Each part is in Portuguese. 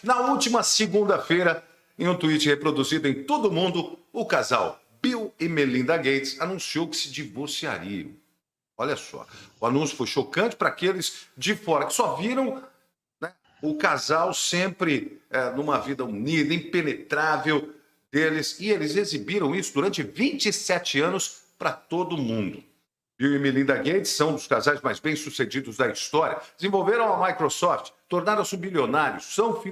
Na última segunda-feira, em um tweet reproduzido em todo mundo, o casal Bill e Melinda Gates anunciou que se divorciariam. Olha só, o anúncio foi chocante para aqueles de fora que só viram, né, o casal sempre numa vida unida, impenetrável deles, e eles exibiram isso durante 27 anos para todo mundo. Bill e Melinda Gates são um dos casais mais bem-sucedidos da história. Desenvolveram a Microsoft, tornaram-se bilionários, são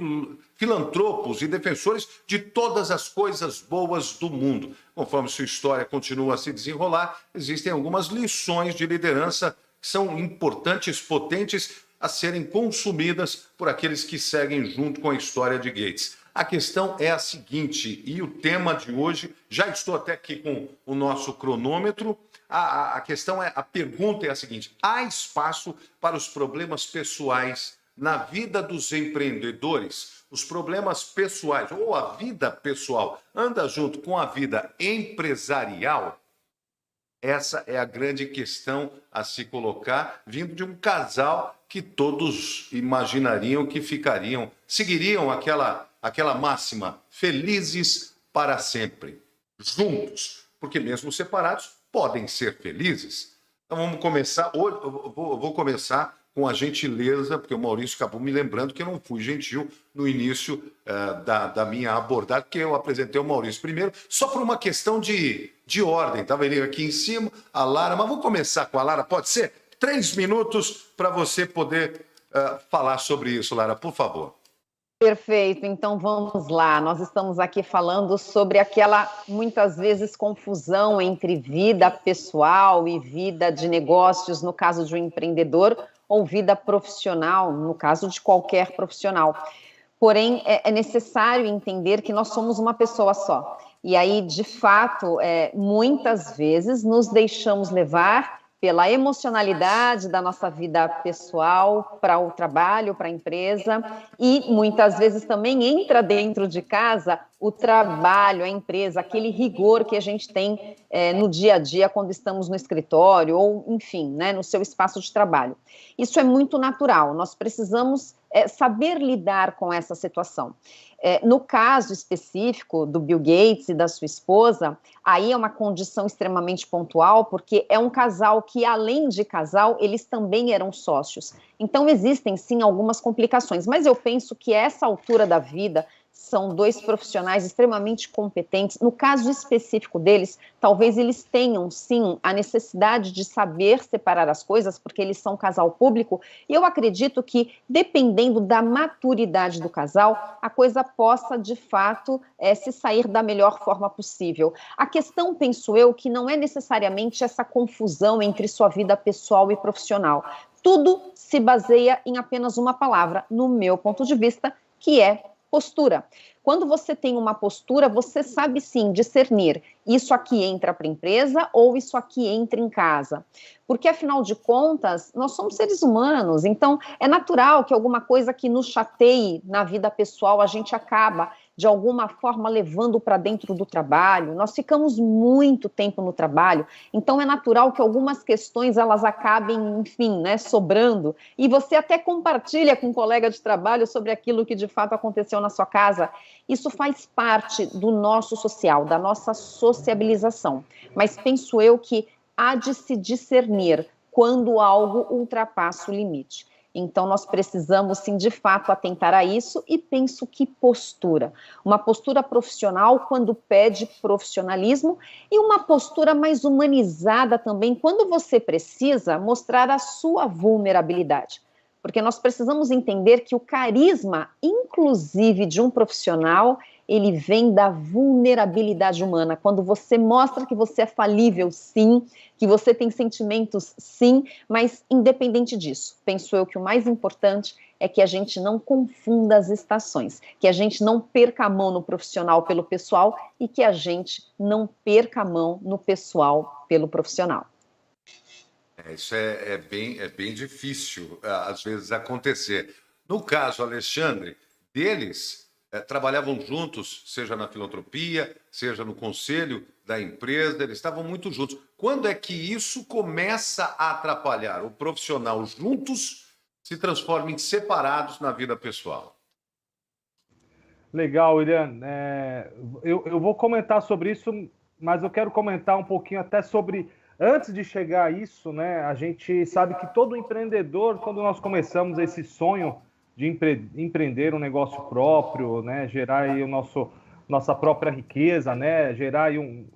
filantropos e defensores de todas as coisas boas do mundo. Conforme sua história continua a se desenrolar, existem algumas lições de liderança que são importantes, potentes, a serem consumidas por aqueles que seguem junto com a história de Gates. A questão é a seguinte, e o tema de hoje, já estou até aqui com o nosso cronômetro. A pergunta é a seguinte: há espaço para os problemas pessoais na vida dos empreendedores? Os problemas pessoais, ou a vida pessoal, anda junto com a vida empresarial? Essa é a grande questão a se colocar, vindo de um casal que todos imaginariam que seguiriam aquela máxima, felizes para sempre, juntos, porque mesmo separados, podem ser felizes. Então vamos começar. Hoje eu vou começar com a gentileza, porque o Maurício acabou me lembrando que eu não fui gentil no início da minha abordagem, porque eu apresentei o Maurício primeiro, só por uma questão de ordem. Estava ele aqui em cima, a Lara, mas vou começar com a Lara, pode ser? 3 minutos para você poder falar sobre isso, Lara, por favor. Perfeito, então vamos lá. Nós estamos aqui falando sobre aquela, muitas vezes, confusão entre vida pessoal e vida de negócios, no caso de um empreendedor, ou vida profissional, no caso de qualquer profissional. Porém, é necessário entender que nós somos uma pessoa só. E aí, de fato, muitas vezes nos deixamos levar pela emocionalidade da nossa vida pessoal para o trabalho, para a empresa, e muitas vezes também entra dentro de casa o trabalho, a empresa, aquele rigor que a gente tem no dia a dia quando estamos no escritório ou, enfim, né, no seu espaço de trabalho. Isso é muito natural, nós precisamos saber lidar com essa situação. No caso específico do Bill Gates e da sua esposa, aí é uma condição extremamente pontual, porque é um casal que, além de casal, eles também eram sócios. Então, existem, sim, algumas complicações, mas eu penso que essa altura da vida são 2 profissionais extremamente competentes. No caso específico deles, talvez eles tenham, sim, a necessidade de saber separar as coisas, porque eles são casal público, e eu acredito que, dependendo da maturidade do casal, a coisa possa, de fato, se sair da melhor forma possível. A questão, penso eu, que não é necessariamente essa confusão entre sua vida pessoal e profissional. Tudo se baseia em apenas uma palavra, no meu ponto de vista, que é postura. Quando você tem uma postura, você sabe sim discernir, isso aqui entra para a empresa ou isso aqui entra em casa. Porque, afinal de contas, nós somos seres humanos, então é natural que alguma coisa que nos chateie na vida pessoal, a gente acaba, de alguma forma, levando para dentro do trabalho. Nós ficamos muito tempo no trabalho, então é natural que algumas questões, elas acabem, enfim, né, sobrando, e você até compartilha com um colega de trabalho sobre aquilo que de fato aconteceu na sua casa. Isso faz parte do nosso social, da nossa sociabilização, mas penso eu que há de se discernir quando algo ultrapassa o limite. Então, nós precisamos, sim, de fato, atentar a isso, e penso que postura. Uma postura profissional quando pede profissionalismo, e uma postura mais humanizada também quando você precisa mostrar a sua vulnerabilidade. Porque nós precisamos entender que o carisma, inclusive de um profissional, ele vem da vulnerabilidade humana. Quando você mostra que você é falível, sim, que você tem sentimentos, sim, mas independente disso, penso eu que o mais importante é que a gente não confunda as estações, que a gente não perca a mão no profissional pelo pessoal e que a gente não perca a mão no pessoal pelo profissional. Isso é bem difícil, às vezes, acontecer. No caso, Alexandre, deles trabalhavam juntos, seja na filantropia, seja no conselho da empresa, eles estavam muito juntos. Quando é que isso começa a atrapalhar? O profissional juntos se transforma em separados na vida pessoal? Legal, William. Eu vou comentar sobre isso, mas eu quero comentar um pouquinho até sobre, antes de chegar a isso, né? A gente sabe que todo empreendedor, quando nós começamos esse sonho de empreender um negócio próprio, né? Gerar aí nossa própria riqueza, né? Gerar aí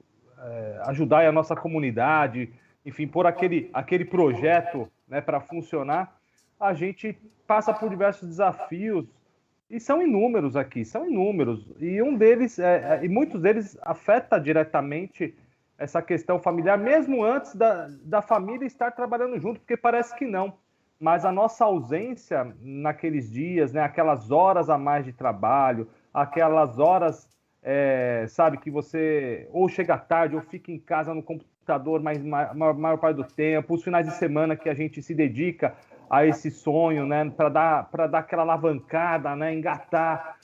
ajudar aí a nossa comunidade, enfim, pôr aquele projeto, né, para funcionar, a gente passa por diversos desafios. E são inúmeros aqui, são inúmeros. E um deles, e muitos deles afeta diretamente essa questão familiar, mesmo antes da família estar trabalhando junto, porque parece que não. Mas a nossa ausência naqueles dias, né, aquelas horas a mais de trabalho, aquelas horas, sabe, que você ou chega tarde ou fica em casa no computador maior parte do tempo, os finais de semana que a gente se dedica a esse sonho, né, para dar aquela alavancada, né, engatar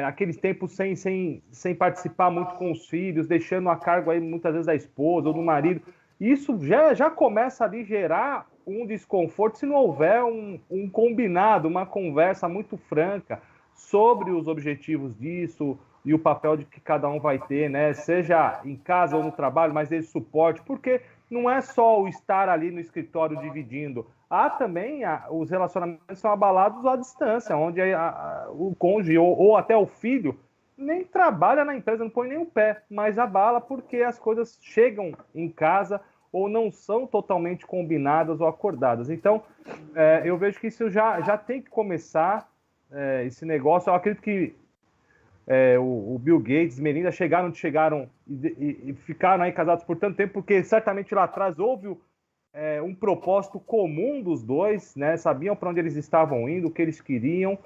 aqueles tempos sem participar muito com os filhos, deixando a cargo aí muitas vezes da esposa ou do marido. Isso já começa ali a gerar um desconforto se não houver um combinado, uma conversa muito franca sobre os objetivos disso e o papel de que cada um vai ter, né? Seja em casa ou no trabalho, mas esse suporte, porque não é só o estar ali no escritório dividindo. Há também os relacionamentos são abalados à distância, onde o cônjuge ou até o filho nem trabalha na empresa, não põe nem o pé, mas abala porque as coisas chegam em casa ou não são totalmente combinadas ou acordadas. Então, eu vejo que isso já tem que começar, esse negócio. Eu acredito que o Bill Gates e Melinda chegaram e ficaram aí casados por tanto tempo, porque certamente lá atrás houve um propósito comum dos dois, né? Sabiam para onde eles estavam indo, o que eles queriam,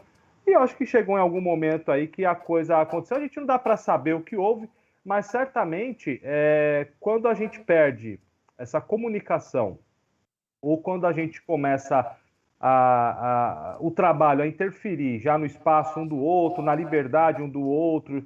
e eu acho que chegou em algum momento aí que a coisa aconteceu. A gente não dá para saber o que houve, mas certamente quando a gente perde essa comunicação, ou quando a gente começa o trabalho a interferir já no espaço um do outro, na liberdade um do outro,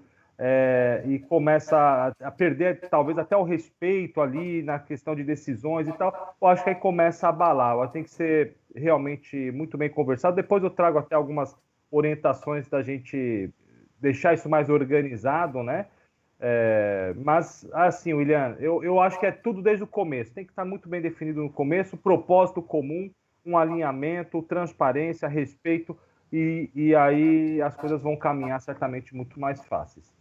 e começa a perder talvez até o respeito ali na questão de decisões e tal, eu acho que aí começa a abalar. Tem que ser realmente muito bem conversado. Depois eu trago até algumas orientações da gente deixar isso mais organizado, né? Mas, assim, William, eu acho que é tudo desde o começo. Tem que estar muito bem definido no começo, propósito comum, um alinhamento, transparência, respeito, e aí as coisas vão caminhar certamente muito mais fáceis.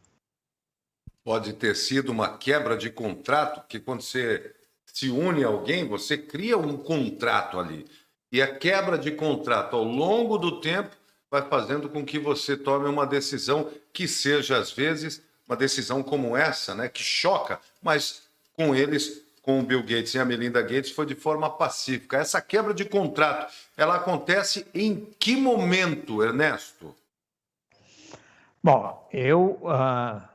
Pode ter sido uma quebra de contrato, que quando você se une a alguém, você cria um contrato ali. E a quebra de contrato ao longo do tempo vai fazendo com que você tome uma decisão que seja, às vezes, uma decisão como essa, né, que choca, mas com eles, com o Bill Gates e a Melinda Gates, foi de forma pacífica. Essa quebra de contrato, ela acontece em que momento, Ernesto? Bom, eu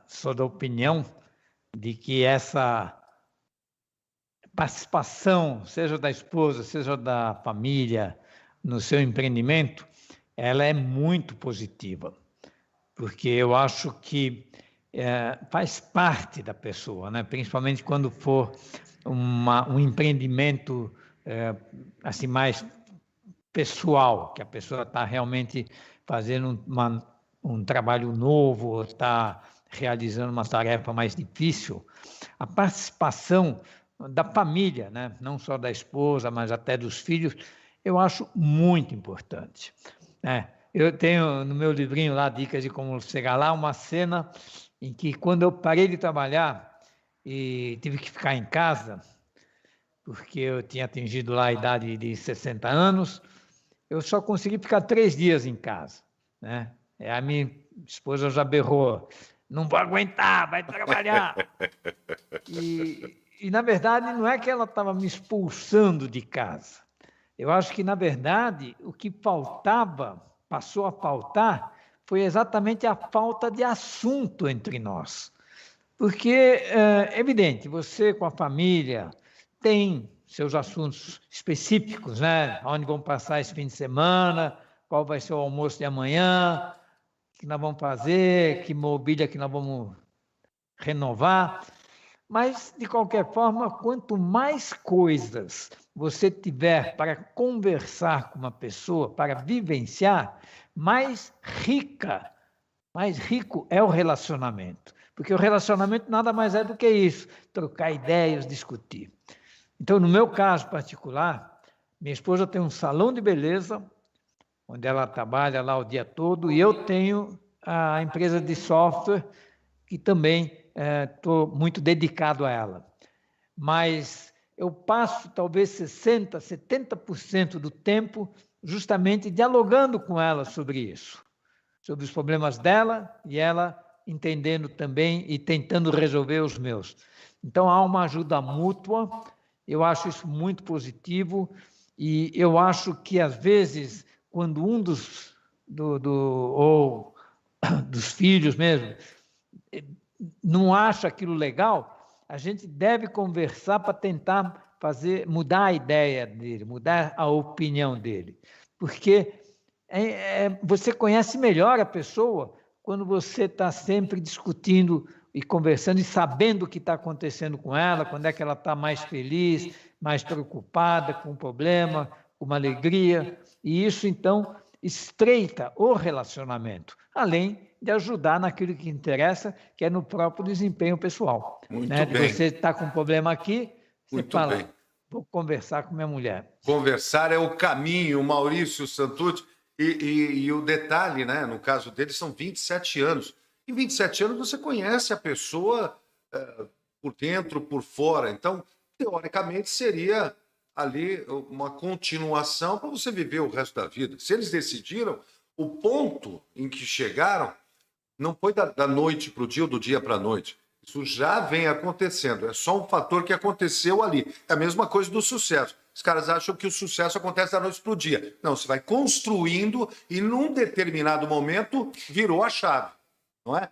sou da opinião de que essa participação, seja da esposa, seja da família, no seu empreendimento, ela é muito positiva, porque eu acho que faz parte da pessoa, né? Principalmente quando for um empreendimento assim mais pessoal, que a pessoa está realmente fazendo um trabalho novo, está realizando uma tarefa mais difícil. A participação da família, né? Não só da esposa, mas até dos filhos, eu acho muito importante. Eu tenho no meu livrinho lá, Dicas de Como Chegar Lá, uma cena em que, quando eu parei de trabalhar e tive que ficar em casa, porque eu tinha atingido lá a idade de 60 anos, eu só consegui ficar 3 dias em casa, né? A minha esposa já berrou: não vou aguentar, vai trabalhar. E na verdade, não é que ela estava me expulsando de casa. Eu acho que, na verdade, o que passou a faltar, foi exatamente a falta de assunto entre nós. Porque, é evidente, você com a família tem seus assuntos específicos, né? Onde vão passar esse fim de semana, qual vai ser o almoço de amanhã, o que nós vamos fazer, que mobília que nós vamos renovar. Mas, de qualquer forma, quanto mais coisas você tiver para conversar com uma pessoa, para vivenciar, mais rica mais rico é o relacionamento. Porque o relacionamento nada mais é do que isso, trocar ideias, discutir. Então, no meu caso particular, minha esposa tem um salão de beleza, onde ela trabalha lá o dia todo, e eu tenho a empresa de software, que também estou muito dedicado a ela. Mas eu passo talvez 60%, 70% do tempo justamente dialogando com ela sobre isso, sobre os problemas dela e ela entendendo também e tentando resolver os meus. Então, há uma ajuda mútua, eu acho isso muito positivo, e eu acho que, às vezes, quando um dos filhos mesmo não acha aquilo legal, a gente deve conversar para tentar mudar a ideia dele, mudar a opinião dele. Porque você conhece melhor a pessoa quando você está sempre discutindo e conversando e sabendo o que está acontecendo com ela, quando é que ela está mais feliz, mais preocupada com um problema, com uma alegria. E isso, então, estreita o relacionamento, além de ajudar naquilo que interessa, que é no próprio desempenho pessoal. Muito né? bem. Você está com um problema aqui, você Muito fala, bem. vou conversar com minha mulher. Conversar é o caminho, Maurício Santucci. E o detalhe, né? No caso dele, são 27 anos. Em 27 anos, você conhece a pessoa por dentro, por fora. Então, teoricamente, seria ali uma continuação para você viver o resto da vida. Se eles decidiram, o ponto em que chegaram não foi da noite para o dia ou do dia para a noite. Isso já vem acontecendo. É só um fator que aconteceu ali. É a mesma coisa do sucesso. Os caras acham que o sucesso acontece da noite para o dia. Não, você vai construindo e, num determinado momento, virou a chave. Não é?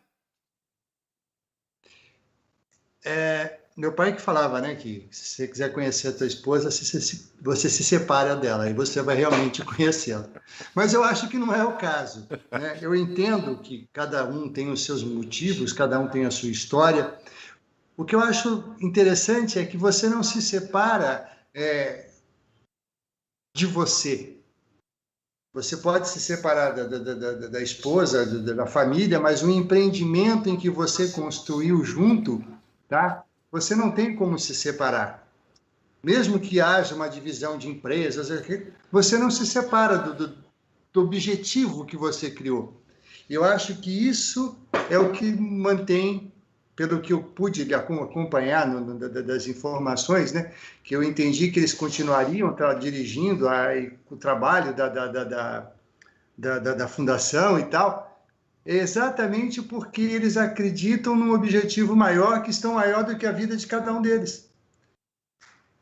Meu pai que falava, né, que se você quiser conhecer a tua esposa, você se separa dela e você vai realmente conhecê-la. Mas eu acho que não é o caso, né? Eu entendo que cada um tem os seus motivos, cada um tem a sua história. O que eu acho interessante é que você não se separa de você. Você pode se separar da esposa, da família, mas o empreendimento em que você construiu junto, tá? Você não tem como se separar. Mesmo que haja uma divisão de empresas, você não se separa do objetivo que você criou. Eu acho que isso é o que mantém, pelo que eu pude acompanhar das informações, né, que eu entendi que eles continuariam dirigindo o trabalho da fundação e tal, exatamente porque eles acreditam num objetivo maior, que estão maior do que a vida de cada um deles.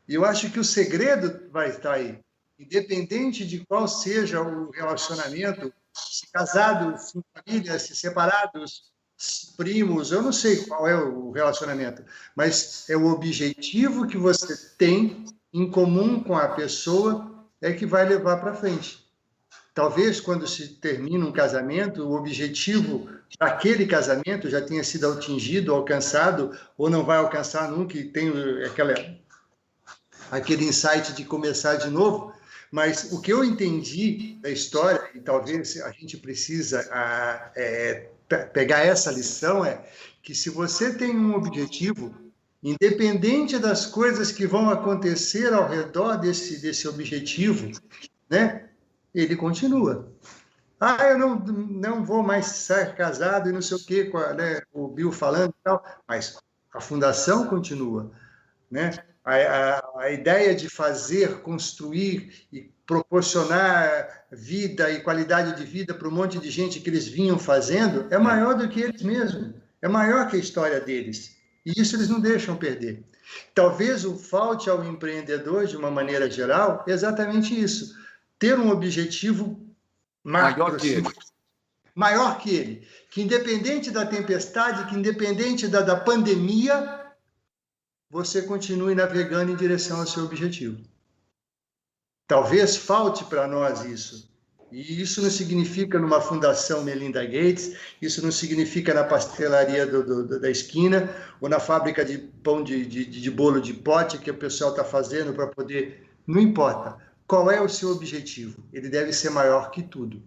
E eu acho que o segredo vai estar aí. Independente de qual seja o relacionamento, se casados, se família, se separados, se primos, eu não sei qual é o relacionamento, mas é o objetivo que você tem em comum com a pessoa é que vai levar para frente. Talvez, quando se termina um casamento, o objetivo daquele casamento já tenha sido atingido, alcançado, ou não vai alcançar nunca, e tem aquele insight de começar de novo. Mas o que eu entendi da história, e talvez a gente precisa pegar essa lição, é que se você tem um objetivo, independente das coisas que vão acontecer ao redor desse objetivo, né? Ele continua. Eu não vou mais ser casado e não sei o quê, né, o Bill falando e tal, mas a fundação continua, né? A ideia de fazer, construir e proporcionar vida e qualidade de vida para um monte de gente que eles vinham fazendo é maior do que eles mesmos, é maior que a história deles. E isso eles não deixam perder. Talvez o falte ao empreendedor, de uma maneira geral, exatamente isso. Ter um objetivo maior que ele. Maior que ele. Que independente da tempestade, que independente da pandemia, você continue navegando em direção ao seu objetivo. Talvez falte para nós isso. E isso não significa numa fundação Melinda Gates, isso não significa na pastelaria da esquina, ou na fábrica de pão de bolo de pote que o pessoal está fazendo para poder... Não importa. Qual é o seu objetivo? Ele deve ser maior que tudo.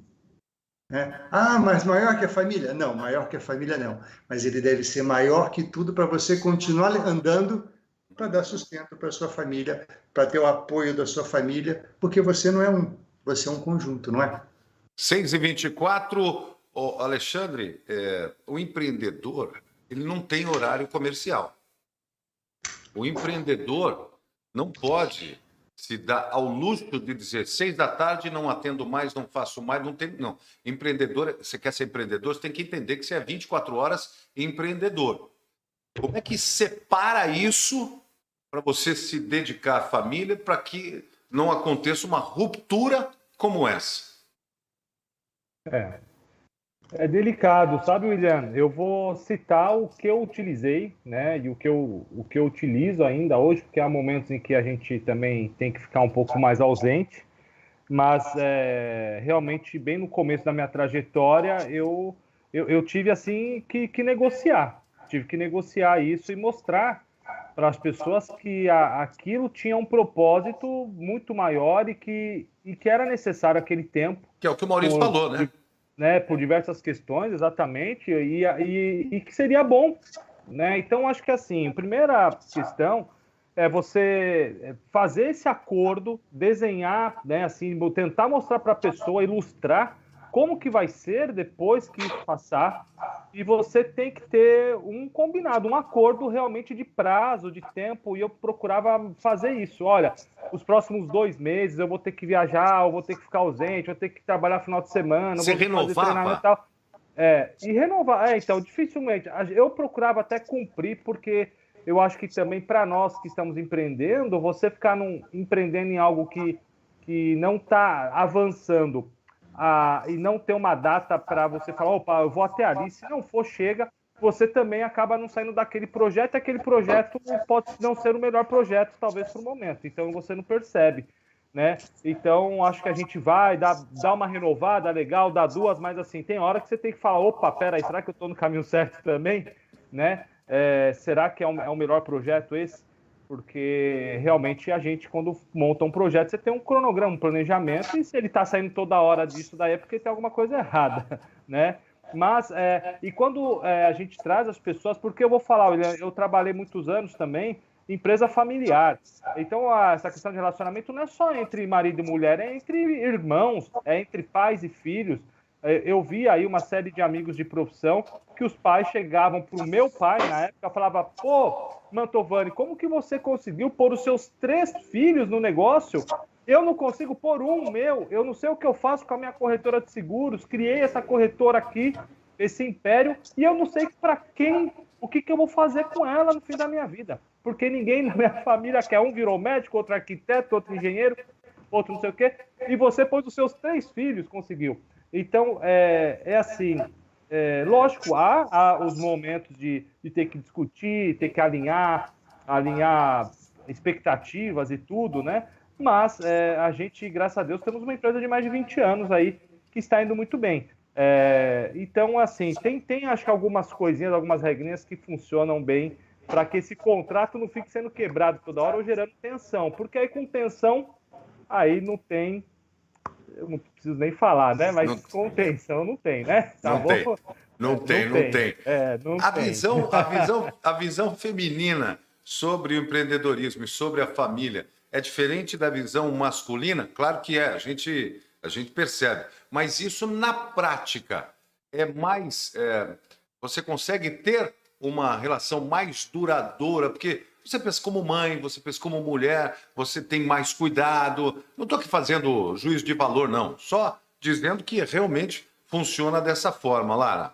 né? Ah, mas maior que a família? Não, maior que a família não. Mas ele deve ser maior que tudo para você continuar andando, para dar sustento para a sua família, para ter o apoio da sua família, porque você não é um, você é um conjunto, não é? 6h24, Alexandre, o empreendedor, ele não tem horário comercial. O empreendedor não pode se dar ao luxo de dizer 6 da tarde, não atendo mais, não faço mais, não tem. Não. Empreendedor, você quer ser empreendedor, você tem que entender que você é 24 horas empreendedor. Como é que separa isso para você se dedicar à família para que não aconteça uma ruptura como essa? É delicado, sabe, William? Eu vou citar o que eu utilizei, né? E o que eu utilizo ainda hoje, porque há momentos em que a gente também tem que ficar um pouco mais ausente, mas realmente, bem no começo da minha trajetória, eu tive assim que negociar. Tive que negociar isso e mostrar para as pessoas que aquilo tinha um propósito muito maior e que era necessário aquele tempo. Que é o que o Maurício falou, né? Por diversas questões, exatamente, e que seria bom, né? Então, acho que assim, a primeira questão é você fazer esse acordo, desenhar, né? Assim, tentar mostrar para a pessoa, ilustrar como que vai ser depois que isso passar, e você tem que ter um combinado, um acordo realmente de prazo, de tempo, e eu procurava fazer isso. Olha, os próximos 2 meses eu vou ter que viajar, eu vou ter que ficar ausente, vou ter que trabalhar final de semana, Você vou ter que fazer treinamento e renovava? tal. E renovar, então, dificilmente. Eu procurava até cumprir, porque eu acho que também para nós que estamos empreendendo, você ficar empreendendo em algo que não está avançando e não ter uma data para você falar, opa, eu vou até ali, se não for, chega, você também acaba não saindo daquele projeto, e aquele projeto pode não ser o melhor projeto, talvez, para o momento, então você não percebe, né? Então, acho que a gente vai dar uma renovada, legal, dar duas, mas assim, tem hora que você tem que falar, opa, peraí, será que eu estou no caminho certo também, né? Será que é o melhor projeto esse? Porque realmente a gente, quando monta um projeto, você tem um cronograma, um planejamento, e se ele está saindo toda hora disso daí é porque tem alguma coisa errada, né? Mas, e quando a gente traz as pessoas, porque eu vou falar, eu trabalhei muitos anos também em empresa familiar, então essa questão de relacionamento não é só entre marido e mulher, é entre irmãos, é entre pais e filhos. Eu vi aí uma série de amigos de profissão que os pais chegavam para o meu pai, na época, falava, pô, Mantovani, como que você conseguiu pôr os seus 3 filhos no negócio? Eu não consigo pôr um meu, eu não sei o que eu faço com a minha corretora de seguros, criei essa corretora aqui, esse império, e eu não sei para quem, o que eu vou fazer com ela no fim da minha vida. Porque ninguém na minha família quer, um virou médico, outro arquiteto, outro engenheiro, outro não sei o quê, e você pôs os seus 3 filhos, conseguiu. Então, assim, lógico, há os momentos de ter que discutir, ter que alinhar expectativas e tudo, né? Mas a gente, graças a Deus, temos uma empresa de mais de 20 anos aí que está indo muito bem. Então, assim, tem acho que algumas coisinhas, algumas regrinhas que funcionam bem para que esse contrato não fique sendo quebrado toda hora ou gerando tensão. Porque aí com tensão, aí não tem... Eu não preciso nem falar, né? Mas Não, com tensão não tem, né? Tá não bom? tem. Não tem. Não A tem. visão feminina sobre o empreendedorismo e sobre a família é diferente da visão masculina? Claro que é, a gente percebe. Mas isso, na prática, é mais... você consegue ter uma relação mais duradoura, porque você pensa como mãe, você pensa como mulher, você tem mais cuidado. Não estou aqui fazendo juízo de valor, não. Só dizendo que realmente funciona dessa forma, Lara.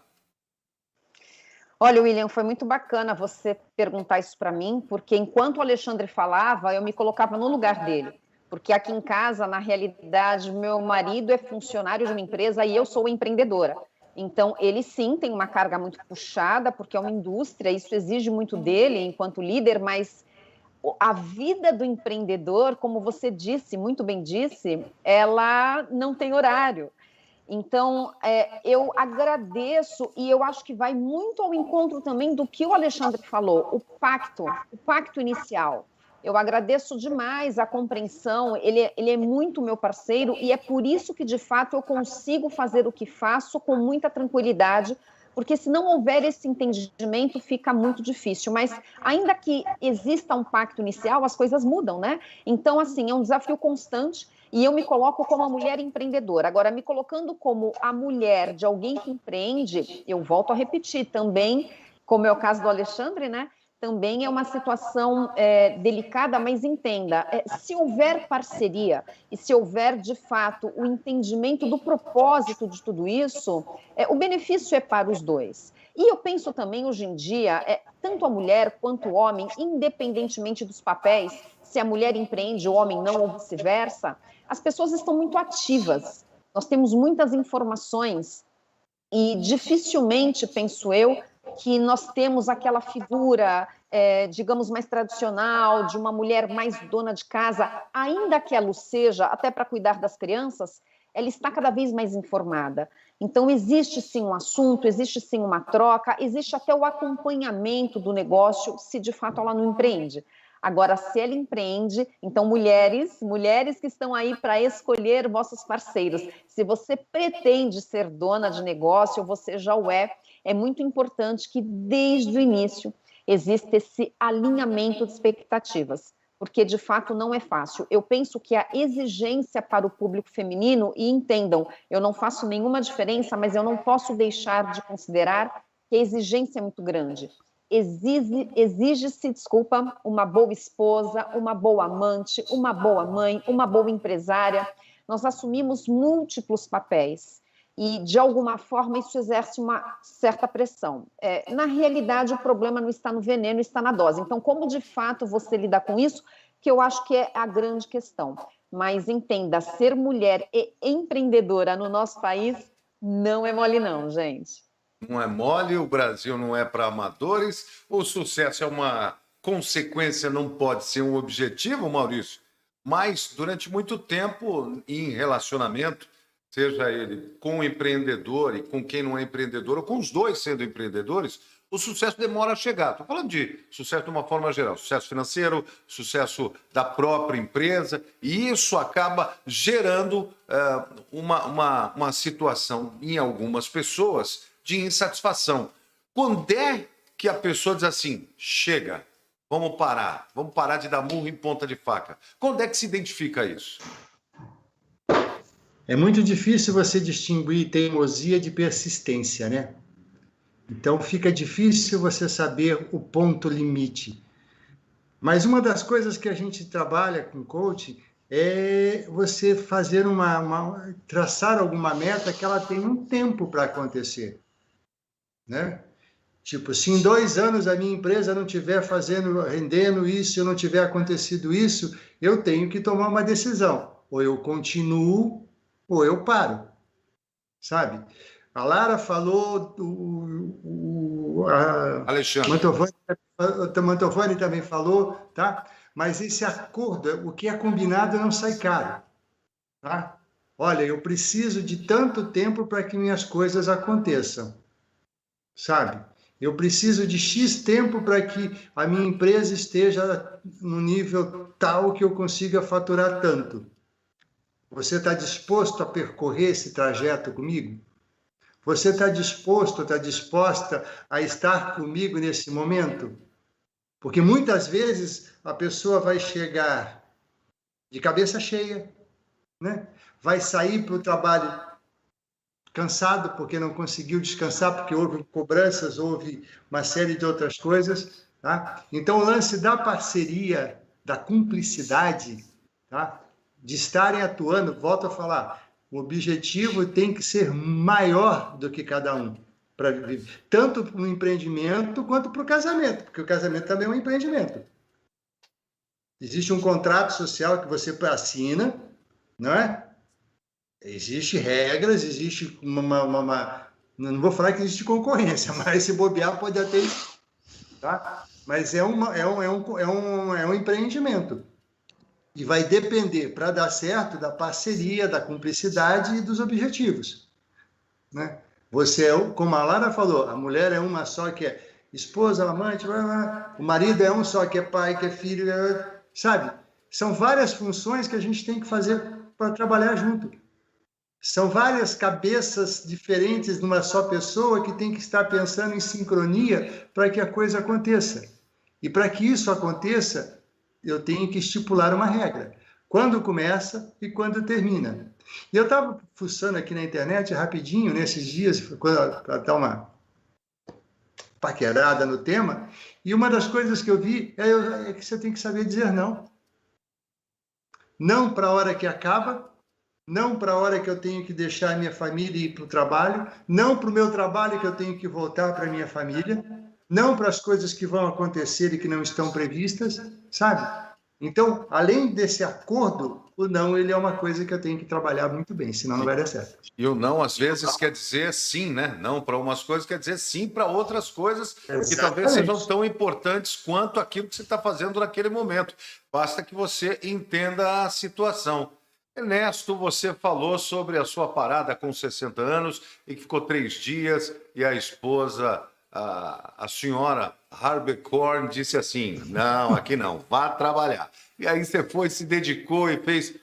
Olha, William, foi muito bacana você perguntar isso para mim, porque enquanto o Alexandre falava, eu me colocava no lugar dele. Porque aqui em casa, na realidade, meu marido é funcionário de uma empresa e eu sou empreendedora. Então, ele sim tem uma carga muito puxada, porque é uma indústria, isso exige muito dele enquanto líder, mas a vida do empreendedor, como você disse, muito bem disse, ela não tem horário. Então, eu agradeço e eu acho que vai muito ao encontro também do que o Alexandre falou, o pacto inicial. Eu agradeço demais a compreensão, ele é muito meu parceiro e é por isso que, de fato, eu consigo fazer o que faço com muita tranquilidade, porque se não houver esse entendimento, fica muito difícil. Mas, ainda que exista um pacto inicial, as coisas mudam, né? Então, assim, é um desafio constante e eu me coloco como uma mulher empreendedora. Agora, me colocando como a mulher de alguém que empreende, eu volto a repetir também, como é o caso do Alexandre, né? Também é uma situação delicada, mas entenda, se houver parceria e se houver, de fato, o entendimento do propósito de tudo isso, o benefício é para os dois. E eu penso também, hoje em dia, tanto a mulher quanto o homem, independentemente dos papéis, se a mulher empreende, o homem não, ou vice-versa, as pessoas estão muito ativas. Nós temos muitas informações e dificilmente, penso eu, que nós temos aquela figura, digamos, mais tradicional, de uma mulher mais dona de casa, ainda que ela o seja, até para cuidar das crianças, ela está cada vez mais informada. Então, existe sim um assunto, existe sim uma troca, existe até o acompanhamento do negócio, se de fato ela não empreende. Agora, se ela empreende, então, mulheres que estão aí para escolher vossos parceiros, se você pretende ser dona de negócio, ou você já o é muito importante que, desde o início, exista esse alinhamento de expectativas, porque, de fato, não é fácil. Eu penso que a exigência para o público feminino, e entendam, eu não faço nenhuma diferença, mas eu não posso deixar de considerar que a exigência é muito grande. Exige-se, desculpa, uma boa esposa, uma boa amante, uma boa mãe, uma boa empresária. Nós assumimos múltiplos papéis e, de alguma forma, isso exerce uma certa pressão. Na realidade, o problema não está no veneno, está na dose. Então, como, de fato, você lida com isso, que eu acho que é a grande questão. Mas, entenda, ser mulher e empreendedora no nosso país não é mole não, gente. Não é mole, o Brasil não é para amadores, o sucesso é uma consequência, não pode ser um objetivo, Maurício. Mas, durante muito tempo, em relacionamento, seja ele com o empreendedor e com quem não é empreendedor, ou com os dois sendo empreendedores, o sucesso demora a chegar. Estou falando de sucesso de uma forma geral, sucesso financeiro, sucesso da própria empresa, e isso acaba gerando uma situação em algumas pessoas de insatisfação. Quando é que a pessoa diz assim, chega, vamos parar de dar murro em ponta de faca? Quando é que se identifica isso? É muito difícil você distinguir teimosia de persistência, né? Então fica difícil você saber o ponto limite. Mas uma das coisas que a gente trabalha com coaching é você fazer traçar alguma meta que ela tem um tempo para acontecer, né? Tipo, se em 2 anos a minha empresa não estiver rendendo isso, eu não tiver acontecido isso, eu tenho que tomar uma decisão. Ou eu continuo, ou eu paro, sabe? A Lara falou, Alexandre. Mantovani também falou, tá? Mas esse acordo, o que é combinado não sai caro, tá? Olha, eu preciso de tanto tempo para que minhas coisas aconteçam, sabe? Eu preciso de X tempo para que a minha empresa esteja no nível tal que eu consiga faturar tanto. Você está disposto a percorrer esse trajeto comigo? Você está disposta a estar comigo nesse momento? Porque muitas vezes a pessoa vai chegar de cabeça cheia, né? Vai sair para o trabalho cansado porque não conseguiu descansar, porque houve cobranças, houve uma série de outras coisas, tá? Então, o lance da parceria, da cumplicidade, tá? De estarem atuando, volto a falar, o objetivo tem que ser maior do que cada um, para viver, tanto no empreendimento quanto para o casamento, porque o casamento também é um empreendimento. Existe um contrato social que você assina, não é? Existem regras, existe não vou falar que existe concorrência, mas se bobear pode até, tá? Mas é um empreendimento. E vai depender, para dar certo, da parceria, da cumplicidade e dos objetivos, né? Você como a Lara falou, a mulher é uma só que é esposa, amante, o marido é um só que é pai, que é filho, sabe? São várias funções que a gente tem que fazer para trabalhar junto. São várias cabeças diferentes numa só pessoa que tem que estar pensando em sincronia para que a coisa aconteça. E para que isso aconteça, eu tenho que estipular uma regra. Quando começa e quando termina. E eu estava fuçando aqui na internet rapidinho, nesses dias, para dar uma paquerada no tema, e uma das coisas que eu vi é que você tem que saber dizer não. Não para a hora que acaba, não para a hora que eu tenho que deixar a minha família e ir para o trabalho, não para o meu trabalho que eu tenho que voltar para a minha família, não para as coisas que vão acontecer e que não estão previstas, sabe? Então, além desse acordo, o não ele é uma coisa que eu tenho que trabalhar muito bem, senão não vai dar certo. E o não, às vezes, quer dizer sim, né? Não para umas coisas quer dizer sim para outras coisas que talvez sejam tão importantes quanto aquilo que você está fazendo naquele momento. Basta que você entenda a situação. Ernesto, você falou sobre a sua parada com 60 anos e que ficou 3 dias e a esposa, a senhora Harbecorn, disse assim, não, aqui não, vá trabalhar. E aí você foi, se dedicou e fez...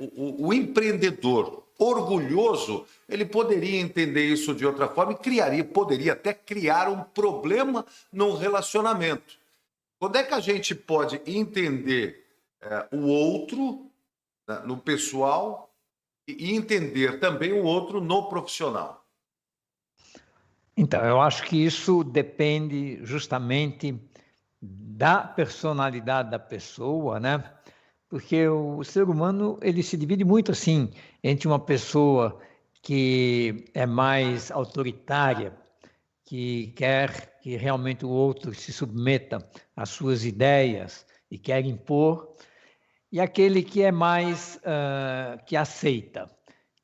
O empreendedor orgulhoso, ele poderia entender isso de outra forma e poderia até criar um problema no relacionamento. Quando é que a gente pode entender o outro, né, no pessoal e entender também o outro no profissional? Então, eu acho que isso depende justamente da personalidade da pessoa, né? Porque o ser humano, ele se divide muito assim, entre uma pessoa que é mais autoritária, que quer que realmente o outro se submeta às suas ideias e quer impor, e aquele que é mais, que aceita,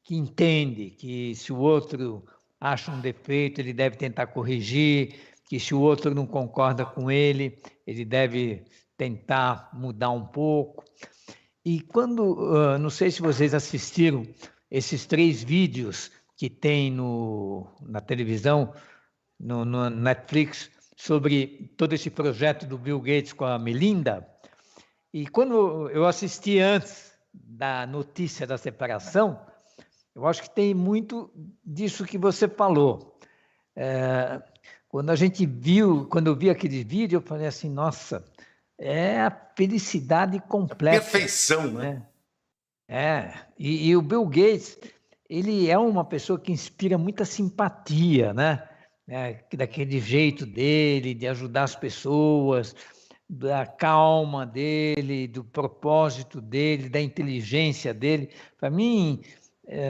que entende que se o outro acha um defeito, ele deve tentar corrigir, que se o outro não concorda com ele, ele deve tentar mudar um pouco. E quando, não sei se vocês assistiram esses 3 vídeos que tem na televisão, no Netflix, sobre todo esse projeto do Bill Gates com a Melinda, e quando eu assisti antes da notícia da separação, eu acho que tem muito disso que você falou. Quando eu vi aquele vídeo, eu falei assim, nossa, é a felicidade completa. Perfeição, né? E o Bill Gates, ele é uma pessoa que inspira muita simpatia, né? Daquele jeito dele, de ajudar as pessoas, da calma dele, do propósito dele, da inteligência dele. Para mim,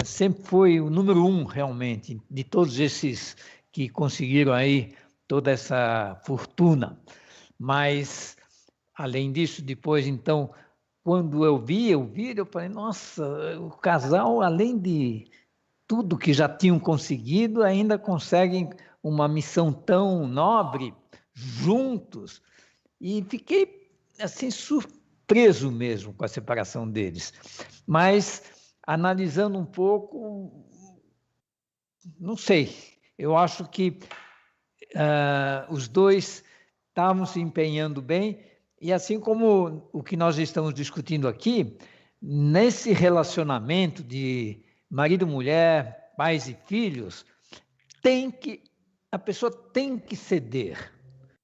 sempre foi o número 1, realmente, de todos esses que conseguiram aí toda essa fortuna. Mas, além disso, depois, então, quando eu vi o vídeo, eu falei, nossa, o casal, além de tudo que já tinham conseguido, ainda conseguem uma missão tão nobre, juntos, e fiquei, assim, surpreso mesmo com a separação deles. Mas, analisando um pouco, não sei, eu acho que os dois estavam se empenhando bem, e assim como o que nós estamos discutindo aqui, nesse relacionamento de marido e mulher, pais e filhos, a pessoa tem que ceder,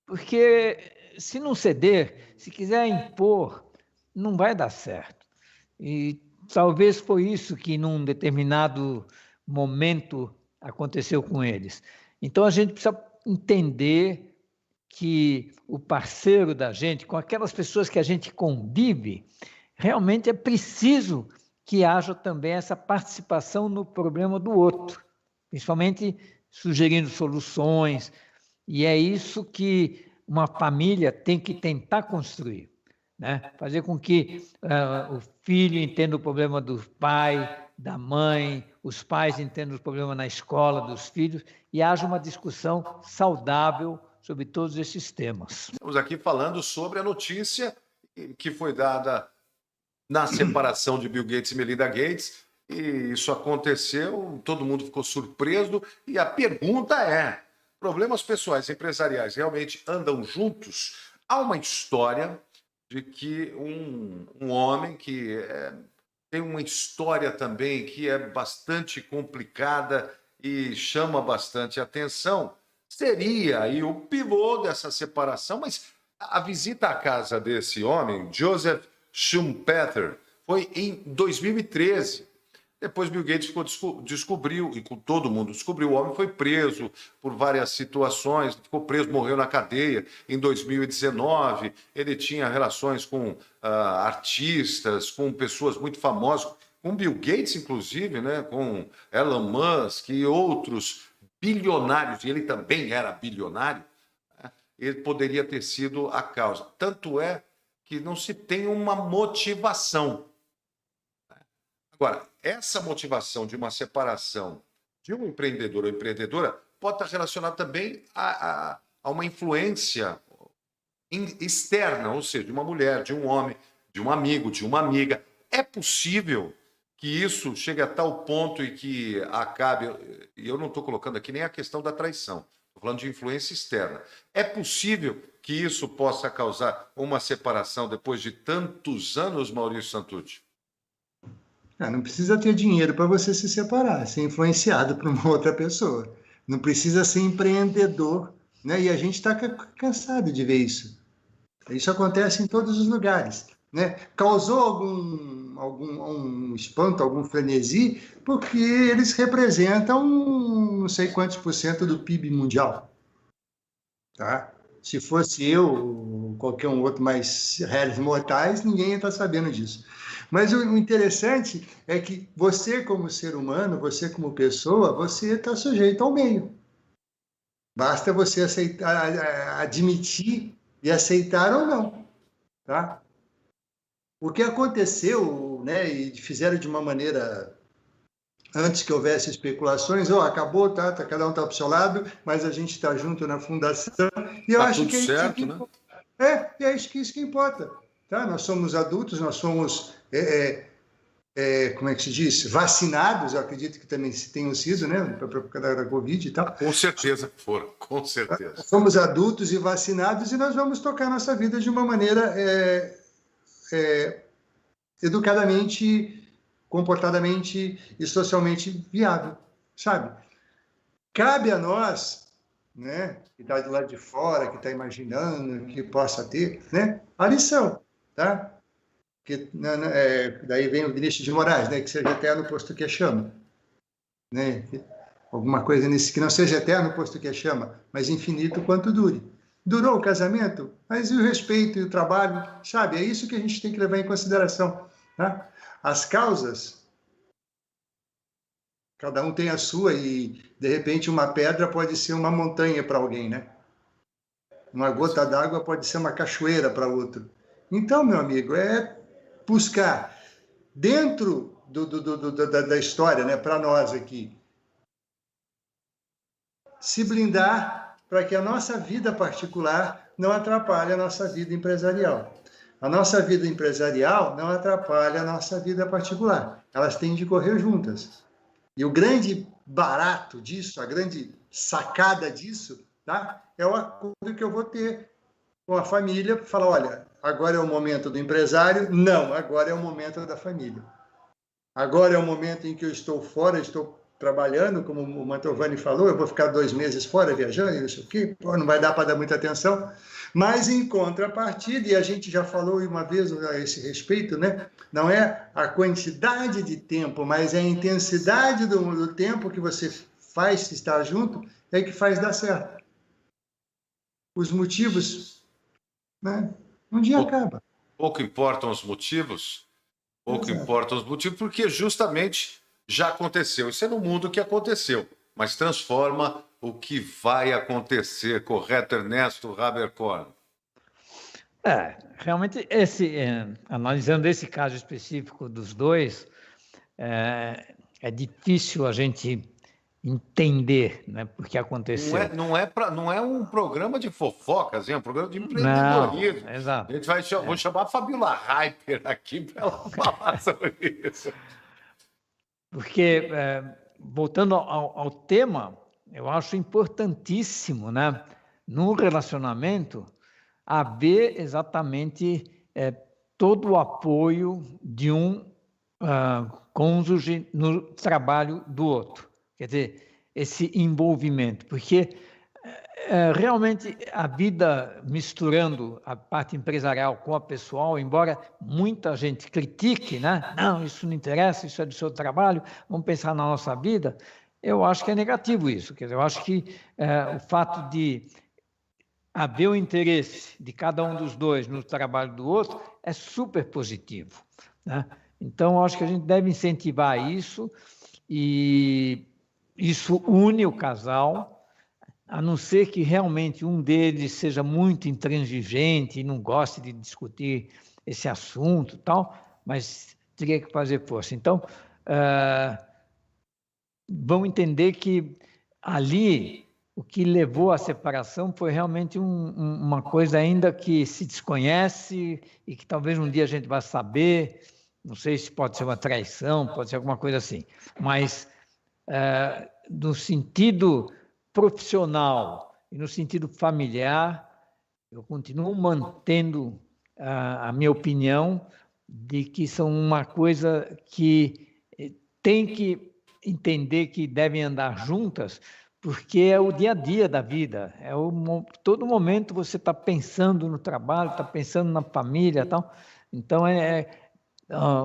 porque se não ceder, se quiser impor, não vai dar certo. E talvez foi isso que num determinado momento aconteceu com eles. Então a gente precisa entender que o parceiro da gente, com aquelas pessoas que a gente convive, realmente é preciso que haja também essa participação no problema do outro, principalmente sugerindo soluções, e é isso que uma família tem que tentar construir, né? Fazer com que o filho entenda o problema do pai, da mãe, os pais entendam o problema na escola dos filhos e haja uma discussão saudável sobre todos esses temas. Estamos aqui falando sobre a notícia que foi dada na separação de Bill Gates e Melinda Gates, e isso aconteceu, todo mundo ficou surpreso, e a pergunta é, problemas pessoais e empresariais realmente andam juntos? Há uma história de que um homem que tem uma história também que é bastante complicada e chama bastante atenção, seria aí o pivô dessa separação, mas a visita à casa desse homem, Joseph Schumpeter, foi em 2013. Depois Bill Gates descobriu, e todo mundo descobriu, o homem foi preso por várias situações, ficou preso, morreu na cadeia em 2019, ele tinha relações com artistas, com pessoas muito famosas, com Bill Gates, inclusive, né, com Elon Musk e outros bilionários, e ele também era bilionário, né, ele poderia ter sido a causa. Tanto é que não se tem uma motivação. Agora, essa motivação de uma separação de um empreendedor ou empreendedora pode estar relacionada também a uma influência externa, ou seja, de uma mulher, de um homem, de um amigo, de uma amiga. É possível que isso chegue a tal ponto e que acabe... E eu não estou colocando aqui nem a questão da traição, estou falando de influência externa. É possível que isso possa causar uma separação depois de tantos anos, Maurício Santucci? Não precisa ter dinheiro para você se separar, ser influenciado por uma outra pessoa. Não precisa ser empreendedor, né? E a gente está cansado de ver isso. Isso acontece em todos os lugares, né? Causou algum espanto, algum frenesi, porque eles representam não sei quantos % do PIB mundial. Tá? Se fosse eu ou qualquer um outro mais réis mortais, ninguém ia estar sabendo disso. Mas o interessante é que você, como ser humano, você como pessoa, você está sujeito ao meio. Basta você aceitar, admitir e aceitar ou não. Tá? O que aconteceu, né, e fizeram de uma maneira, antes que houvesse especulações, acabou, tá, cada um está para o seu lado, mas a gente está junto na fundação. E eu acho que é certo, isso que, né? É isso que importa. Tá? Nós somos adultos, nós somos, como é que se diz? Vacinados, eu acredito que também tenham sido, né? Por causa da Covid e tal. Com certeza foram, com certeza. Somos adultos e vacinados e nós vamos tocar nossa vida de uma maneira educadamente, comportadamente e socialmente viável, sabe? Cabe a nós, né, que está do lado de fora, que está imaginando que possa ter, né, a lição, tá? Que, daí vem o Vinícius de Moraes, né, que seja eterno posto que chama, né? Alguma coisa nesse que não seja eterno posto que chama, mas infinito quanto dure. Durou o casamento, mas e o respeito e o trabalho, sabe? É isso que a gente tem que levar em consideração, tá? As causas, cada um tem a sua e, de repente, uma pedra pode ser uma montanha para alguém, né? Uma gota d'água pode ser uma cachoeira para outro. Então, meu amigo, é buscar dentro da história, né, para nós aqui, se blindar para que a nossa vida particular não atrapalhe a nossa vida empresarial. A nossa vida empresarial não atrapalha a nossa vida particular. Elas têm de correr juntas. E o grande barato disso, a grande sacada disso, tá? É o acordo que eu vou ter com a família para falar, olha, agora é o momento do empresário? Não, agora é o momento da família. Agora é o momento em que eu estou fora, estou trabalhando, como o Mantovani falou, eu vou ficar 2 meses fora viajando, não sei o quê, não vai dar para dar muita atenção, mas em contrapartida, e a gente já falou uma vez a esse respeito, né? Não é a quantidade de tempo, mas é a intensidade do tempo que você faz estar junto, é que faz dar certo. Os motivos, né? Um dia acaba. Pouco importam os motivos, porque justamente já aconteceu. Isso é no mundo que aconteceu, mas transforma o que vai acontecer. Correto, Ernesto Haberkorn? Realmente, analisando esse caso específico dos dois, é difícil a gente entender, né, por que aconteceu. Não é um programa de fofocas, é um programa de empreendedorismo. Não, exato. A gente vou chamar a Fabiola Hyper aqui para ela falar sobre isso. Porque, voltando ao tema, eu acho importantíssimo, né, num relacionamento, haver exatamente todo o apoio de um cônjuge no trabalho do outro. Quer dizer, esse envolvimento, porque realmente a vida misturando a parte empresarial com a pessoal, embora muita gente critique, né? Não, isso não interessa, isso é do seu trabalho, vamos pensar na nossa vida. Eu acho que é negativo isso. Quer dizer, eu acho que o fato de haver o interesse de cada um dos dois no trabalho do outro é super positivo, né? Então, eu acho que a gente deve incentivar isso, e isso une o casal, a não ser que realmente um deles seja muito intransigente e não goste de discutir esse assunto, tal, mas teria que fazer força. Então, vão entender que ali o que levou à separação foi realmente uma coisa ainda que se desconhece e que talvez um dia a gente vá saber. Não sei se pode ser uma traição, pode ser alguma coisa assim, mas no sentido profissional e no sentido familiar, eu continuo mantendo a minha opinião de que são uma coisa que tem que entender que devem andar juntas, porque é o dia a dia da vida, todo momento você está pensando no trabalho, está pensando na família e tal. Então,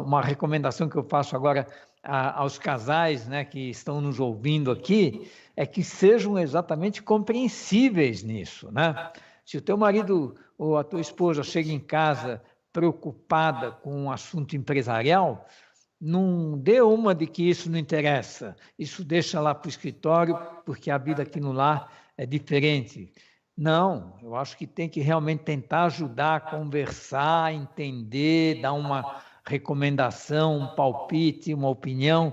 uma recomendação que eu faço agora aos casais, né, que estão nos ouvindo aqui, é que sejam exatamente compreensíveis nisso, né? Se o teu marido ou a tua esposa chega em casa preocupada com um assunto empresarial, não dê uma de que isso não interessa, isso deixa lá para o escritório, porque a vida aqui no lar é diferente. Não, eu acho que tem que realmente tentar ajudar, conversar, entender, dar uma recomendação, um palpite, uma opinião,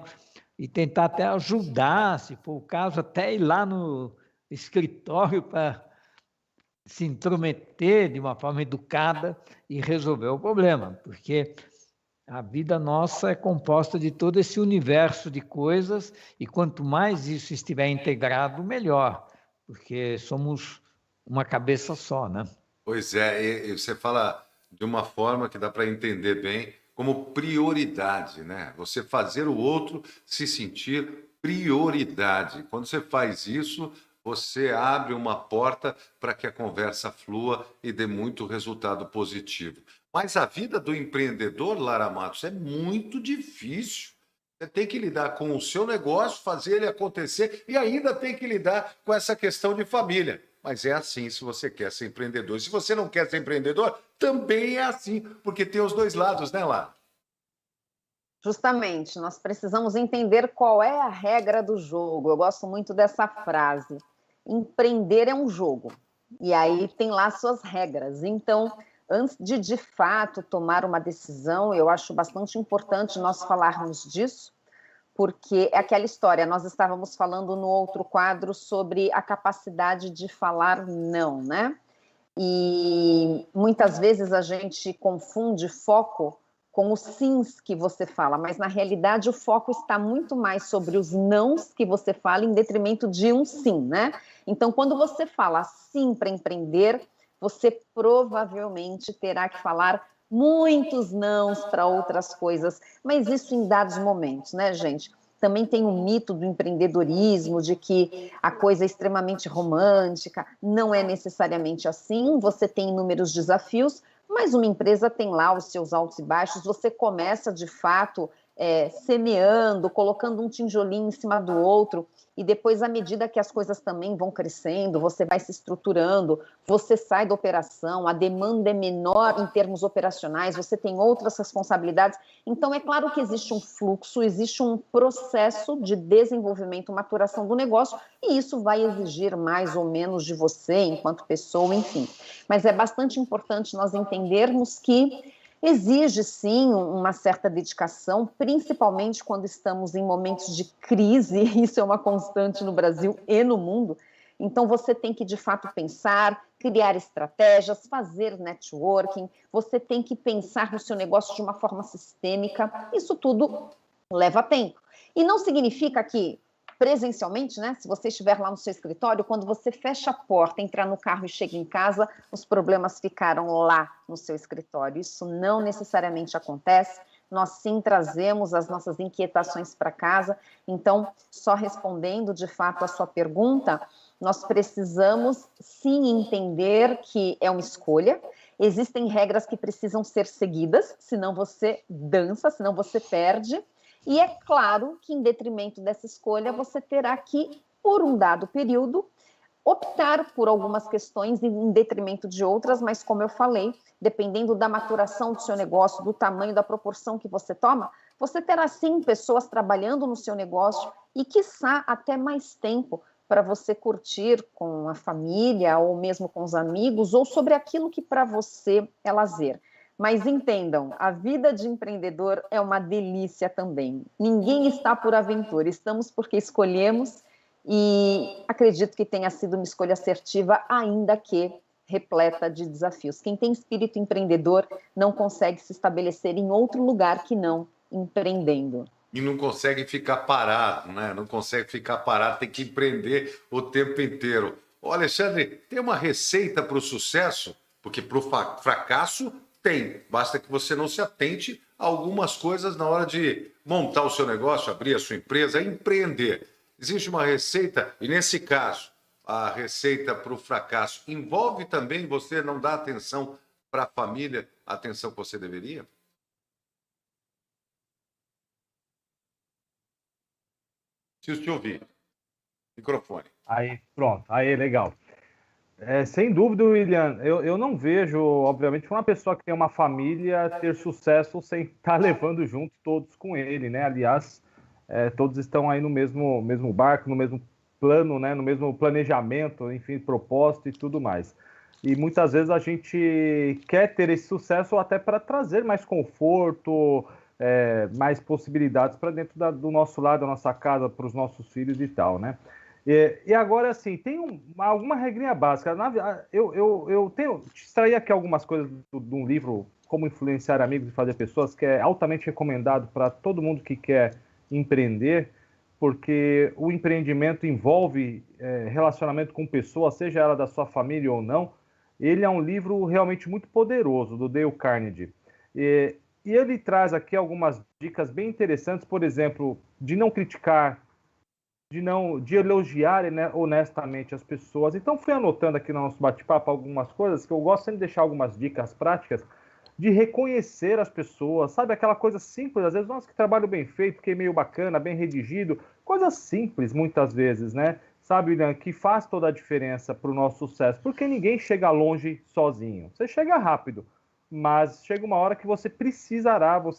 e tentar até ajudar, se for o caso, até ir lá no escritório para se intrometer de uma forma educada e resolver o problema, porque a vida nossa é composta de todo esse universo de coisas, e quanto mais isso estiver integrado, melhor, porque somos uma cabeça só, né? Pois é, e você fala de uma forma que dá para entender bem como prioridade, né? Você fazer o outro se sentir prioridade. Quando você faz isso, você abre uma porta para que a conversa flua e dê muito resultado positivo. Mas a vida do empreendedor, Lara Matos, é muito difícil. Você tem que lidar com o seu negócio, fazer ele acontecer, e ainda tem que lidar com essa questão de família. Mas é assim se você quer ser empreendedor. Se você não quer ser empreendedor, também é assim, porque tem os dois lados, né, Lara? Justamente, nós precisamos entender qual é a regra do jogo. Eu gosto muito dessa frase. Empreender é um jogo, e aí tem lá suas regras. Então, antes de fato tomar uma decisão, eu acho bastante importante nós falarmos disso, porque é aquela história, nós estávamos falando no outro quadro sobre a capacidade de falar não, né? E muitas vezes a gente confunde foco com os sims que você fala, mas na realidade o foco está muito mais sobre os nãos que você fala em detrimento de um sim, né? Então, quando você fala sim para empreender, você provavelmente terá que falar muitos nãos para outras coisas, mas isso em dados momentos, né, gente? Também tem um mito do empreendedorismo, de que a coisa é extremamente romântica, não é necessariamente assim, você tem inúmeros desafios, mas uma empresa tem lá os seus altos e baixos, você começa de fato semeando, colocando um tijolinho em cima do outro, e depois, à medida que as coisas também vão crescendo, você vai se estruturando, você sai da operação, a demanda é menor em termos operacionais, você tem outras responsabilidades. Então, é claro que existe um fluxo, existe um processo de desenvolvimento, maturação do negócio, e isso vai exigir mais ou menos de você, enquanto pessoa, enfim. Mas é bastante importante nós entendermos que exige, sim, uma certa dedicação, principalmente quando estamos em momentos de crise, isso é uma constante no Brasil e no mundo. Então, você tem que, de fato, pensar, criar estratégias, fazer networking, você tem que pensar no seu negócio de uma forma sistêmica, isso tudo leva tempo. E não significa que presencialmente, né? Se você estiver lá no seu escritório, quando você fecha a porta, entra no carro e chega em casa, os problemas ficaram lá no seu escritório. Isso não necessariamente acontece. Nós sim trazemos as nossas inquietações para casa. Então, só respondendo de fato a sua pergunta, nós precisamos sim entender que é uma escolha. Existem regras que precisam ser seguidas, senão você dança, senão você perde. E é claro que, em detrimento dessa escolha, você terá que, por um dado período, optar por algumas questões em detrimento de outras, mas, como eu falei, dependendo da maturação do seu negócio, do tamanho, da proporção que você toma, você terá, sim, pessoas trabalhando no seu negócio e, quiçá, até mais tempo para você curtir com a família ou mesmo com os amigos ou sobre aquilo que para você é lazer. Mas entendam, a vida de empreendedor é uma delícia também. Ninguém está por aventura, estamos porque escolhemos e acredito que tenha sido uma escolha assertiva, ainda que repleta de desafios. Quem tem espírito empreendedor não consegue se estabelecer em outro lugar que não empreendendo. E não consegue ficar parado, né? Não consegue ficar parado, tem que empreender o tempo inteiro. Ô, Alexandre, tem uma receita para o sucesso? Porque para o fracasso tem. Basta que você não se atente a algumas coisas na hora de montar o seu negócio, abrir a sua empresa, empreender. Existe uma receita, e nesse caso, a receita para o fracasso envolve também você não dar atenção para a família, a atenção que você deveria? Preciso te ouvir. Microfone. Aí, pronto. Aí, legal. Sem dúvida, William, eu não vejo, obviamente, uma pessoa que tem uma família ter sucesso sem estar levando junto todos com ele, né? Aliás, todos estão aí no mesmo barco, no mesmo plano, né? No mesmo planejamento, enfim, propósito e tudo mais. E muitas vezes a gente quer ter esse sucesso até para trazer mais conforto, mais possibilidades para dentro do nosso lar, da nossa casa, para os nossos filhos e tal, né? E agora, assim, tem alguma regrinha básica. Eu tenho extraí aqui algumas coisas de um livro, Como Influenciar Amigos e Fazer Pessoas, que é altamente recomendado para todo mundo que quer empreender, porque o empreendimento envolve relacionamento com pessoas, seja ela da sua família ou não. Ele é um livro realmente muito poderoso, do Dale Carnegie. E ele traz aqui algumas dicas bem interessantes, por exemplo, de não criticar, de elogiar, né, honestamente as pessoas. Então, fui anotando aqui no nosso bate-papo algumas coisas que eu gosto sempre de deixar algumas dicas práticas de reconhecer as pessoas, sabe? Aquela coisa simples, às vezes, nossa, que trabalho bem feito, que e-mail bacana, bem redigido, coisas simples, muitas vezes, né? Sabe, William, que faz toda a diferença para o nosso sucesso, porque ninguém chega longe sozinho. Você chega rápido, mas chega uma hora que você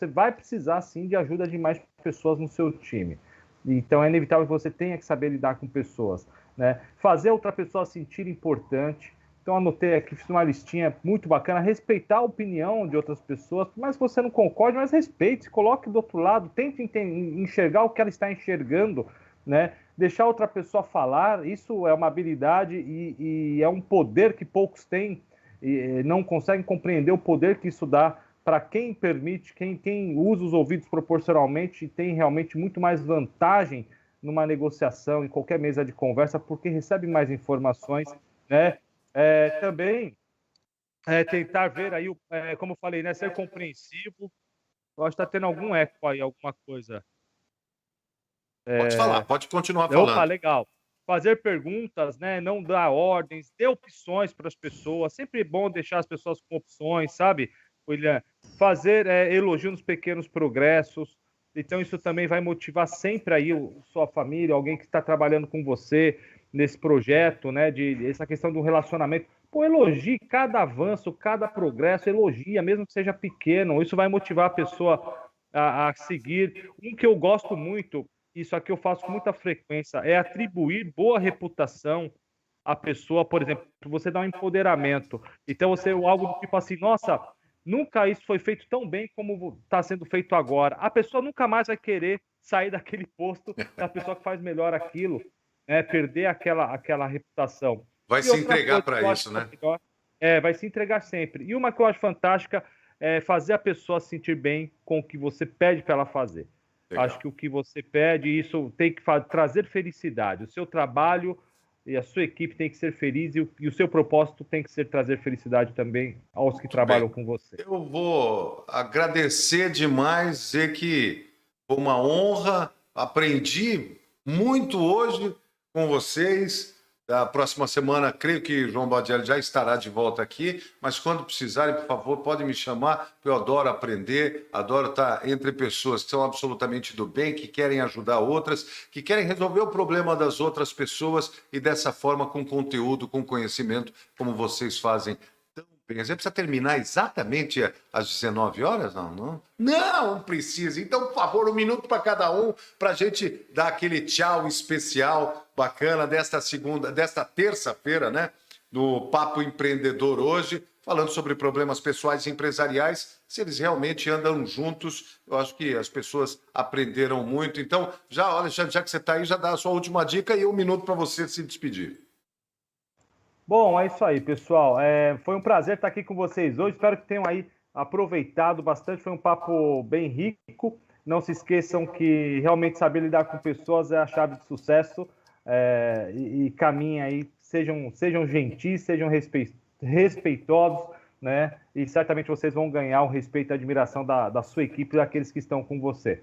vai precisar, sim, de ajuda de mais pessoas no seu time. Então, é inevitável que você tenha que saber lidar com pessoas, né? Fazer outra pessoa se sentir importante. Então, anotei aqui, fiz uma listinha muito bacana. Respeitar a opinião de outras pessoas, por mais que você não concorde, mas respeite, se coloque do outro lado, tente enxergar o que ela está enxergando, né? Deixar outra pessoa falar, isso é uma habilidade e é um poder que poucos têm e não conseguem compreender o poder que isso dá para quem permite, quem usa os ouvidos proporcionalmente tem realmente muito mais vantagem numa negociação, em qualquer mesa de conversa, porque recebe mais informações, né? Também tentar ver aí, como eu falei, né? Ser compreensivo. Eu acho que está tendo algum eco aí, alguma coisa. Pode falar, pode continuar falando. Opa, legal. Fazer perguntas, né? Não dar ordens, dê opções para as pessoas. Sempre é bom deixar as pessoas com opções, sabe, William? Fazer elogio nos pequenos progressos. Então, isso também vai motivar sempre aí sua família, alguém que está trabalhando com você nesse projeto, né? Essa questão do relacionamento. Pô, elogie cada avanço, cada progresso, elogia, mesmo que seja pequeno. Isso vai motivar a pessoa a seguir. Um que eu gosto muito, isso aqui eu faço com muita frequência, é atribuir boa reputação à pessoa. Por exemplo, você dá um empoderamento. Então, você algo do tipo assim, nossa, nunca isso foi feito tão bem como está sendo feito agora. A pessoa nunca mais vai querer sair daquele posto da pessoa que faz melhor aquilo, né? Perder aquela reputação. Vai se entregar para isso, né? Vai se entregar sempre. E uma que eu acho fantástica é fazer a pessoa se sentir bem com o que você pede para ela fazer. Legal. Acho que o que você pede, isso tem que trazer felicidade. O seu trabalho e a sua equipe tem que ser feliz e o seu propósito tem que ser trazer felicidade também aos que trabalham com você. Eu vou agradecer demais, dizer que foi uma honra, aprendi muito hoje com vocês. Da próxima semana, creio que João Badielli já estará de volta aqui, mas quando precisarem, por favor, podem me chamar, porque eu adoro aprender, adoro estar entre pessoas que são absolutamente do bem, que querem ajudar outras, que querem resolver o problema das outras pessoas e dessa forma, com conteúdo, com conhecimento, como vocês fazem tão bem. Você precisa terminar exatamente às 19 horas? Não precisa. Então, por favor, 1 minuto para cada um, para a gente dar aquele tchau especial bacana desta terça-feira, né? No Papo Empreendedor hoje, falando sobre problemas pessoais e empresariais, se eles realmente andam juntos. Eu acho que as pessoas aprenderam muito. Então, já que você está aí, já dá a sua última dica e 1 minuto para você se despedir. Bom, é isso aí, pessoal. Foi um prazer estar aqui com vocês hoje. Espero que tenham aí aproveitado bastante. Foi um papo bem rico. Não se esqueçam que realmente saber lidar com pessoas é a chave de sucesso. E caminhem aí, sejam gentis, sejam respeitosos, né? E certamente vocês vão ganhar o respeito e a admiração da sua equipe e daqueles que estão com você.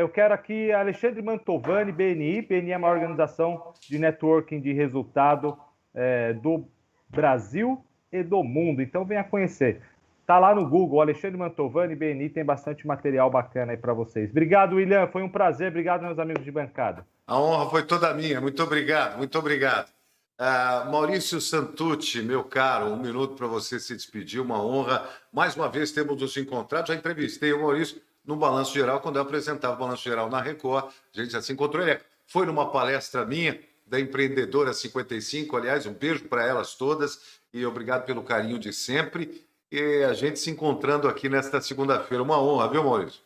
Eu quero aqui Alexandre Mantovani, BNI. BNI é uma organização de networking de resultado do Brasil e do mundo. Então venha conhecer. Tá lá no Google, Alexandre Mantovani, BNI, tem bastante material bacana aí para vocês. Obrigado, William. Foi um prazer. Obrigado, meus amigos de bancada. A honra foi toda minha. Muito obrigado, muito obrigado. Maurício Santucci, meu caro, 1 minuto para você se despedir. Uma honra. Mais uma vez temos nos encontrado. Já entrevistei o Maurício no Balanço Geral, quando eu apresentava o Balanço Geral na Record. A gente já se encontrou. Ele foi numa palestra minha, da Empreendedora 55. Aliás, um beijo para elas todas e obrigado pelo carinho de sempre. E a gente se encontrando aqui nesta segunda-feira. Uma honra, viu, Maurício?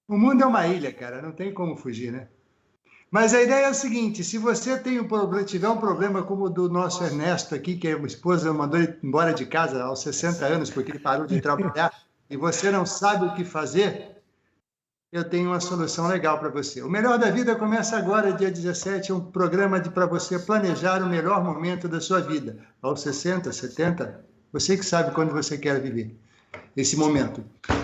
O mundo é uma ilha, cara, não tem como fugir, né? Mas a ideia é o seguinte: se você tiver um problema como o do nosso Ernesto aqui, que a esposa mandou ele embora de casa aos 60 anos porque ele parou de trabalhar, e você não sabe o que fazer, eu tenho uma solução legal para você. O Melhor da Vida começa agora, dia 17, um programa para você planejar o melhor momento da sua vida. Aos 60, 70, você que sabe quando você quer viver esse momento.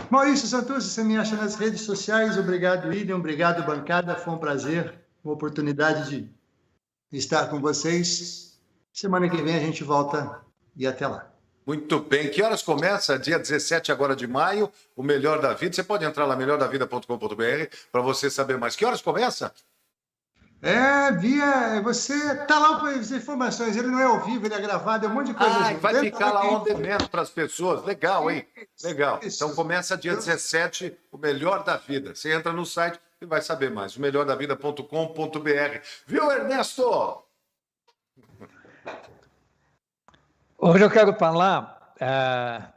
Maurício Santucci, você me acha nas redes sociais. Obrigado, William. Obrigado, bancada. Foi um prazer, uma oportunidade de estar com vocês. Semana que vem a gente volta e até lá. Muito bem. Que horas começa? Dia 17 agora de maio, o Melhor da Vida. Você pode entrar lá, melhordavida.com.br, para você saber mais. Que horas começa? Você tá lá com as informações. Ele não é ao vivo, ele é gravado, é um monte de coisa. Vai ficar lá on demand para as pessoas. Legal, hein? Legal. Então começa dia 17, o Melhor da Vida. Você entra no site e vai saber mais. O melhordavida.com.br. Viu, Ernesto? Hoje eu quero falar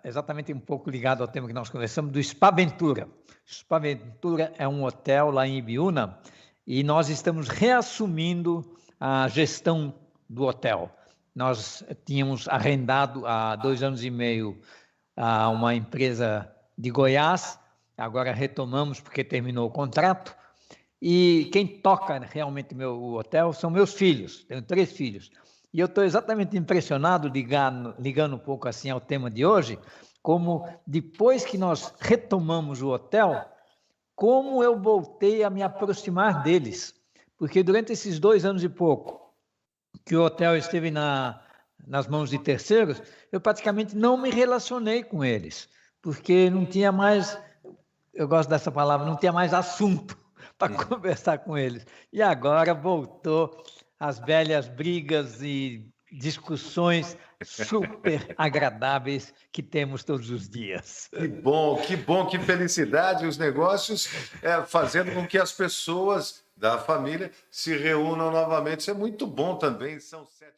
exatamente um pouco ligado ao tema que nós conversamos, do Spaventura. Spaventura é um hotel lá em Ibiúna e nós estamos reassumindo a gestão do hotel. Nós tínhamos arrendado há 2 anos e meio a uma empresa de Goiás, agora retomamos porque terminou o contrato, e quem toca realmente o hotel são meus filhos, tenho 3 filhos. E eu estou exatamente impressionado, ligando um pouco assim ao tema de hoje, como depois que nós retomamos o hotel, como eu voltei a me aproximar deles. Porque durante esses 2 anos e pouco que o hotel esteve nas mãos de terceiros, eu praticamente não me relacionei com eles, porque não tinha mais, eu gosto dessa palavra, não tinha mais assunto para conversar com eles. E agora voltou as velhas brigas e discussões super agradáveis que temos todos os dias. Que bom, que felicidade os negócios fazendo com que as pessoas da família se reúnam novamente. Isso é muito bom também. São 7